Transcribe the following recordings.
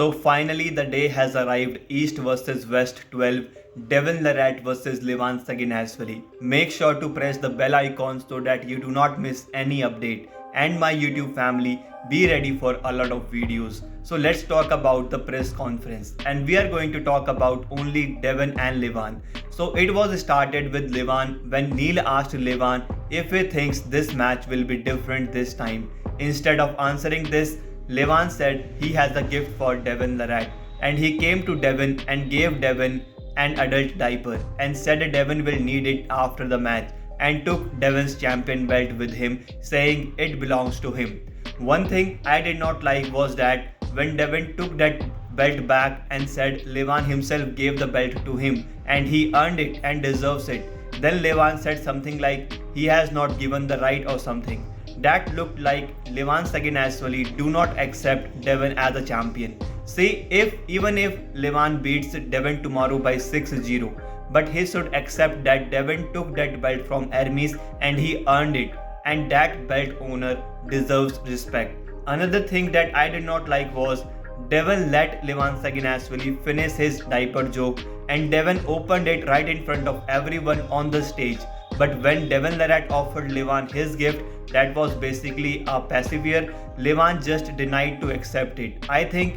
So finally the day has arrived. East versus West 12. Devin Larratt versus Levan Saginashvili. Make sure to press the bell icon so that you do not miss any update. And my YouTube family, be ready for a lot of videos. So let's talk about the press conference. And we are going to talk about only Devin and Levan. So it was started with Levan when Neil asked Levan if he thinks this match will be different this time. Instead of answering this, Levan said he has a gift for Devin Larratt, and he came to Devin and gave Devin an adult diaper and said Devin will need it after the match, and took Devin's champion belt with him, saying it belongs to him. One thing I did not like was that when Devin took that belt back and said Levan himself gave the belt to him and he earned it and deserves it, then Levan said something like he has not given the right or something. That looked like Levan Saginashvili do not accept Devin as a champion. See, even if Levan beats Devin tomorrow by 6-0, but he should accept that Devin took that belt from Hermes and he earned it, and that belt owner deserves respect. Another thing that I did not like was Devin let Levan Saginashvili finish his diaper joke, and Devin opened it right in front of everyone on the stage. But when Devin Larratt offered Levan his gift, that was basically a pacifier, Levan just denied to accept it. I think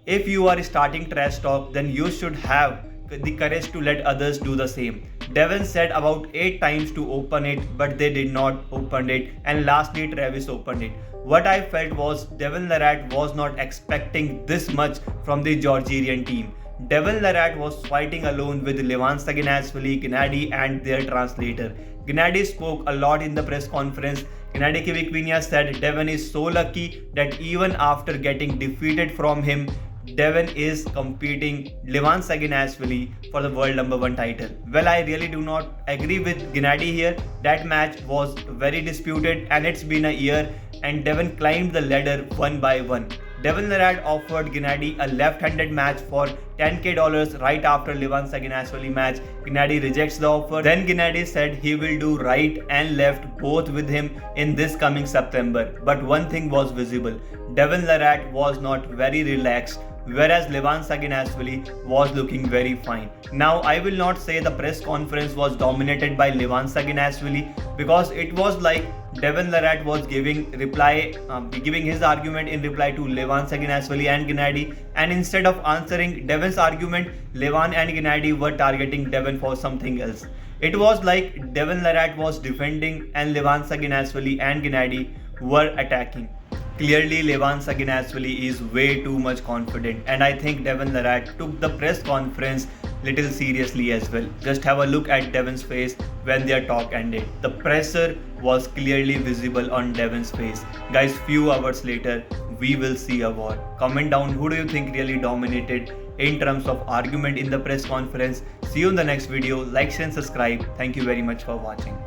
if you are starting trash talk, then you should have the courage to let others do the same. Devin said about 8 times to open it, but they did not open it, and lastly Travis opened it. What I felt was Devin Larratt was not expecting this much from the Georgian team. Devin Larratt was fighting alone with Levan Saginashvili, Gennady and their translator. Gennady spoke a lot in the press conference. Gennady Kivikvinia said Devin is so lucky that even after getting defeated from him, Devin is competing Levan Saginashvili for the world #1 title. Well, I really do not agree with Gennady here. That match was very disputed and it's been a year, and Devin climbed the ladder one by one. Devin Larratt offered Gennady a left-handed match for $10,000 right after Levan Saginashvili match. Gennady rejects the offer. Then Gennady said he will do right and left both with him in this coming September. But one thing was visible. Devin Larratt was not very relaxed, whereas Levan Saginashvili was looking very fine. Now, I will not say the press conference was dominated by Levan Saginashvili, because it was like Devin Larratt was giving his argument in reply to Levan Saginashvili and Gennady, and instead of answering Devin's argument, Levan and Gennady were targeting Devin for something else. It was like Devin Larratt was defending and Levan Saginashvili and Gennady were attacking. Clearly, Levan Saginashvili is way too much confident, and I think Devin Larratt took the press conference little seriously as well. Just have a look at Devin's face when their talk ended. The pressure was clearly visible on Devin's face. Guys, few hours later, we will see a war. Comment down who do you think really dominated in terms of argument in the press conference. See you in the next video. Like, share and subscribe. Thank you very much for watching.